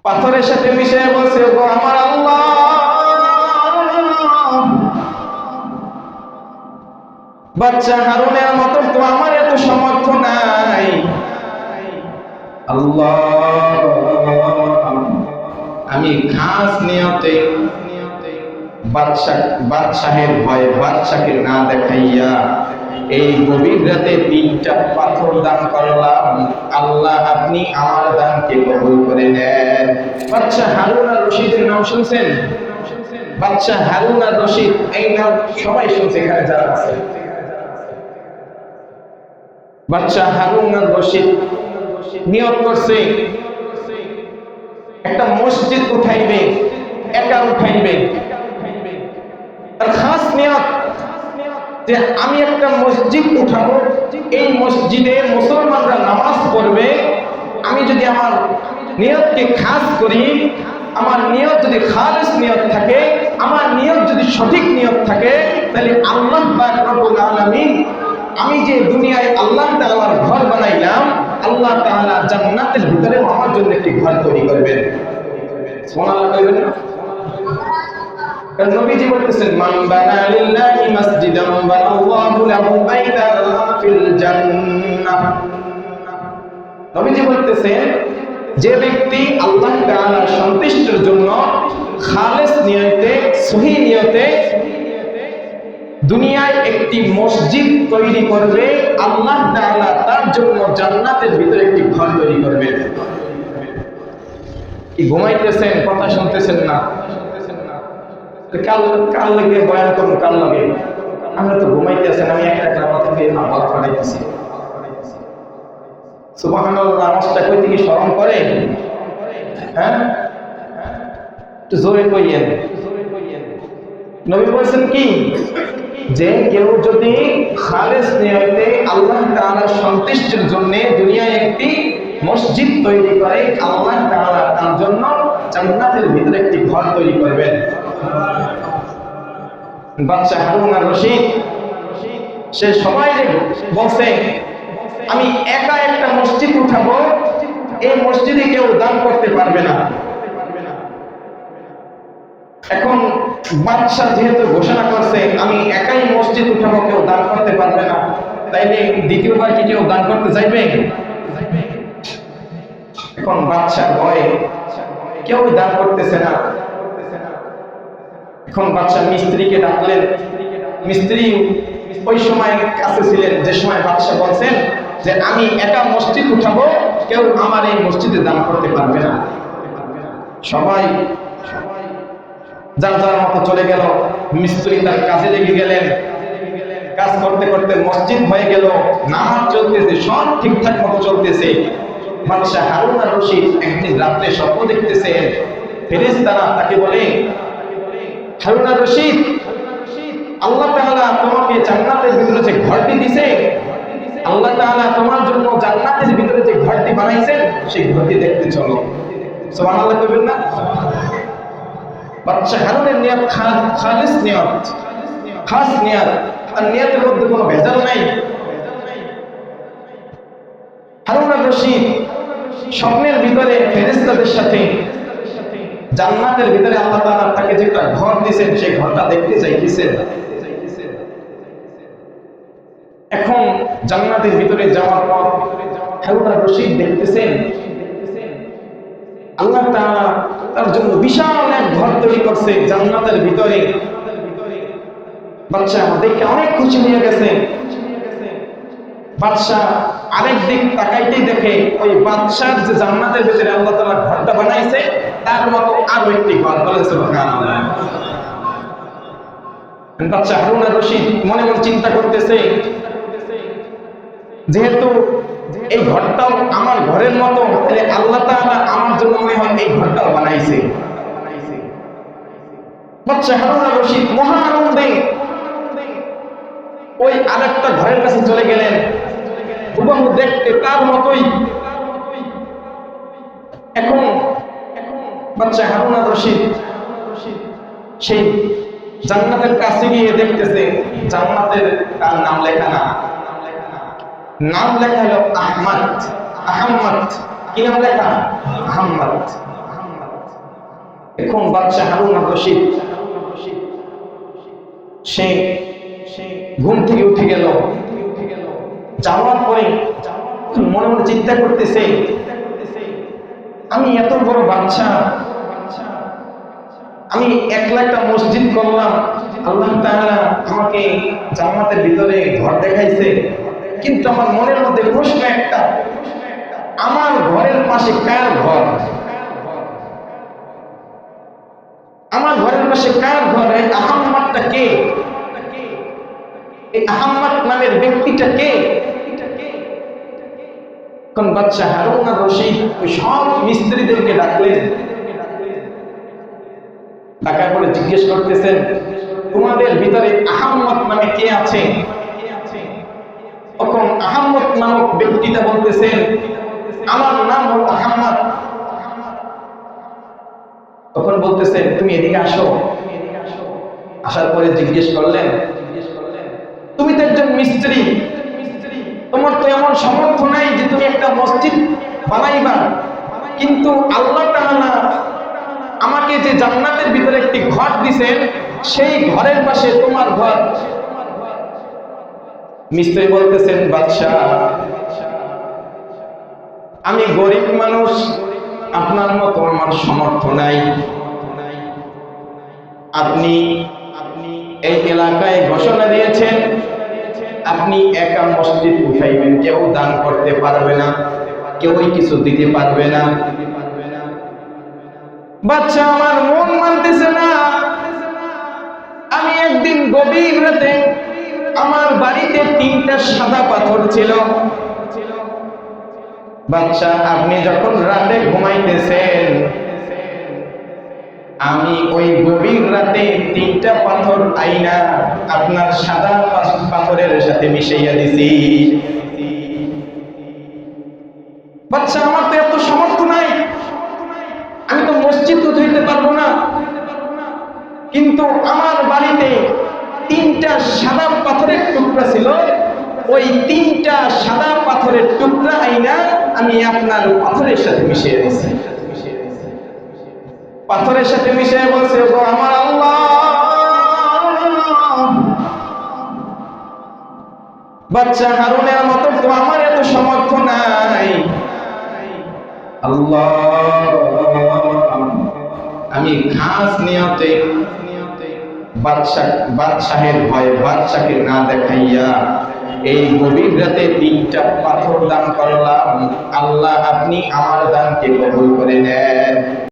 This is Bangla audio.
পাথরের সাথে মিশে বলছে, ও আমার আল্লাহ, বাচ্চা হারুনের মতো তো আমার এত সামর্থ্য নাই। আল্লাহ, আমি খাস নিয়তে বাদশাহের ভয়ে বাদশাকে না দেখাইয়া এই গভীর রাতে 3টা পাথর দান করলাম। আল্লাহ, আপনি আমার দানকে কবুল করে নেন। বাদশা হারুন আর রশিদের নাম শুনছেন? বাদশা হারুন আর রশিদ, এই নাম সবাই শুনছে এখানে যারা আছে। বাদশা হারুন আর রশিদ নিয়ত করছে একটা মসজিদ উঠাইবে, একা উঠাইবে। আর খাস নিয়ত যে আমি একটা মসজিদ উঠাবো, এই মসজিদে মুসলমানরা নামাজ পড়বে। আমি যদি আমার নিয়তকে খাস করি, আমার নিয়ত যদি খালিস নিয়ত থাকে, আমার নিয়ত যদি সঠিক নিয়ত থাকে, তাহলে আল্লাহ পাক রব্বুল আলামিন, আমি যে দুনিয়ায় আল্লাহ তাআলার ঘর বানাইলাম, আল্লাহ তাআলা জান্নাতের ভিতরে আমার জন্য একটি ঘর তৈরি করবেন। সুবহানাল্লাহ কইবেন না? নবীজি বলতেছেন, মান বানা লিল্লাহি মাসজিদান বানাল্লাহু লাহু বাইতান ফিল জান্নাহ। নবীজি বলতেছেন, যে ব্যক্তি আল্লাহ তাআলার সন্তুষ্টির জন্য খালেস নিয়তে, সহি নিয়তে দুনিয়ায় একটি মসজিদ তৈরি করবে, আল্লাহ তাআলা তার জন্য জান্নাতের ভিতরে একটি ঘর তৈরি করবেন। কি ঘুমাইতেছেন? কথা শুনতেছেন না? কাল লাগে বয়ান করুন, কাল লাগে। আমরা তো ঘুমাইতে আছেন, আমি একটা জামা থেকে আওয়াজ পাঠাইতেছি। সুবহানাল্লাহ, আওয়াজটা কই থেকে স্মরণ করে? হ্যাঁ, একটু জোরে কইয়েন। নবী বলেছেন কি, যে কেউ যদি খালেস নিয়তে আল্লাহ তাআলার সন্তুষ্টির জন্য দুনিয়ায় একটি মসজিদ তৈরি করে, আল্লাহ তাআলা তার জন্য জান্নাতের ভিতরে একটি ঘর তৈরি করবেন। বাদশা হারুন আর রশিদ সে সবাই বলছে, আমি একা একটা মসজিদ উঠাবো, এই মসজিদে কেউ দান করতে পারবে না। এখন বাদশা যেহেতু ঘোষণা করছে আমি একাই মসজিদ উঠাবো, কেউ দান করতে পারবে না, তাইলে দ্বিতীয়বার কি কেউ দান করতে যাইবে? এখন বাদশার ভয়ে কেউ দান করতেছে না। এখন বাদশা মিস্ত্রিকে ডাকলেন। মিস্ত্রি ওই সময় কাছে ছিলেন যে সময় বাদশা বলছেন যে আমি একা মসজিদ উঠাবো, কেউ আমার এই মসজিদে দান করতে পারবে না। সবাই যার যার মতো চলে গেল। মিস্ত্রি তার কাজে লেগে গেলেন। কাজ করতে করতে মসজিদ হয়ে গেল, নামাজ চলতেছে, সব ঠিকঠাক মতো চলতেছে। বাদশা হারুন আর রশিদ একদিন রাত্রে স্বপ্ন দেখতেছেন। ফেরেশতারা তাকে বলে, হারুন আর রশিদ, আল্লাহ তাআলা তোমাকে জান্নাতের ভিতরে যে ঘরটি দিয়েছে, আল্লাহ তাআলা তোমার জন্য জান্নাতের ভিতরে যে ঘরটি বানাইছেন, সেই ঘরটি দেখতে চলো। সুবহানাল্লাহ কইবেন না? বাদশা হারুনের নিয়ত খালিস নিয়ত, খাস নিয়ত, আর নিয়তের মধ্যে কোনো ভেজাল নাই। হারুন আর রশিদ স্বপ্নের ভিতরে ফেরেশতাদের সাথে জান্নাতের ভিতরে আল্লাহ তাআলা তাকে যে একটা ঘর দিয়েছেন, সেই ঘরটা দেখতে চাইতেছেন। এখন জান্নাতের ভিতরে যাওয়ার পর হারুন আর রশিদ দেখতেছেন আল্লাহ তাআলা তার জন্য বিশাল এক ঘর তৈরি করছে জান্নাতের ভিতরে। বাদশা দেখে অনেক খুশি হয়ে গেছে। বাদশা আরেক দিক তাকাইতেই দেখে ওই বাদশার যে জান্নাতের ভিতরে আল্লাহ তাআলা ঘরটা বানাইছে, তার মতো আরো একটি ঘর। বলেন সুবহানাল্লাহ। বাদশা হারুন আর রশিদ মনে মনে চিন্তা করতেছে, যেহেতু এই ঘরটাও আমার ঘরের মতো, তাহলে আল্লাহ তাআলা আমার জন্য মনে হয় এই ঘরটাও বানাইছে। বাদশা হারুন আর রশিদ মহা আনন্দে ওই আরেকটা ঘরের কাছে চলে গেলেন। হুবহু দেখতে তার মতোই। এখন বাদশা হারুন আর রশিদ সেই জান্নাতের কাছে গিয়ে দেখতেছে জান্নাতের তার নাম লেখা না। নাম লেখা হলো আহমদ। আহমদ কি নাম লেখা? আহমদ। এখন বাদশা হারুন আর রশিদ সে ঘুম থেকে উঠে গেল। যাওয়ার পরে মনে মনে চিন্তা করতেছে, আমি এত বড় বাদশা, আমি একলা একটা মসজিদ করলাম, আল্লাহ তাআলা আমাকে জান্নাতের ভিতরে ঘর দেখাইছে, কিন্তু আমার মনের মধ্যে প্রশ্ন একটা, আমার ঘরের পাশে কার ঘর? আমার ঘরের পাশে কার ঘর? এই আহাম্মদটা কে? এই আহাম্মদ নামের ব্যক্তিটা কে? কোন বাদশা হারুন আর রশিদ সব মিস্ত্রিদেরকে ডাকলেন, ডাকার পরে জিজ্ঞেস করতেছেন, তোমাদের ভিতরে আহাম্মদ নামে কে আছে? তখন আহাম্মদ নামক ব্যক্তিটা বলতেছেন, আমার নাম হলো আহাম্মদ। তখন বলতেছেন, তুমি এদিকে আসো। আসার পরে জিজ্ঞেস করলেন, তুমি তো একজন মিস্ত্রি, তোমার তো এমন সামর্থ্য নাই যে তুমি একটা মসজিদ বানাইবা, কিন্তু আল্লাহ তাআলা আমাকে যে জান্নাতের ভিতরে একটি ঘর দিবেন, সেই ঘরের পাশে তোমার ঘর। মিস্ত্রি বলতেছেন, বাদশাহ, আমি গরিব মানুষ, আপনার মতো আমার সামর্থ্য নাই। আপনি এই এলাকায় ঘোষণা দিয়েছেন আপনি একা মসজিদ উঠাইবেন, কেউ দান করতে পারবে না, কেউই কিছু দিতে পারবে না। বাচ্চা আমার মন মানতেছে না। আমি একদিন গভীর রাতে, আমার বাড়িতে 3টা সাদা পাথর ছিল। বাচ্চা, আপনি যখন রাতে ঘুমাইতেছেন, আমি ওই গভীর রাতে 3টা পাথর আইনা আপনার সাদা পাথরের সাথে মিশাইয়া দিছি। বাচ্চা, আমার তো এত সামর্থ্য নাই, আমি তো মসজিদ উঠাইতে পারবো না, কিন্তু আমার বাড়িতে 3টা সাদা পাথরের টুকরা ছিল, ওই 3টা সাদা পাথরের টুকরা আইনা আমি আপনার পাথরের সাথে মিশিয়ে দিয়েছি। পাথরের সাথে মিশিয়ে বলছে, ও আমার আল্লাহ, বাচ্চা হারুনের মতো তো আমার এত সামর্থ্য নাই। আল্লাহ, আমি খাস নিয়তে বাদশাহের ভয়ে বাদশাকে না দেখাইয়া এই গভীর রাতে 3টা পাথর দান করলাম। আল্লাহ, আপনি আমার দানকে কবুল করে নেন।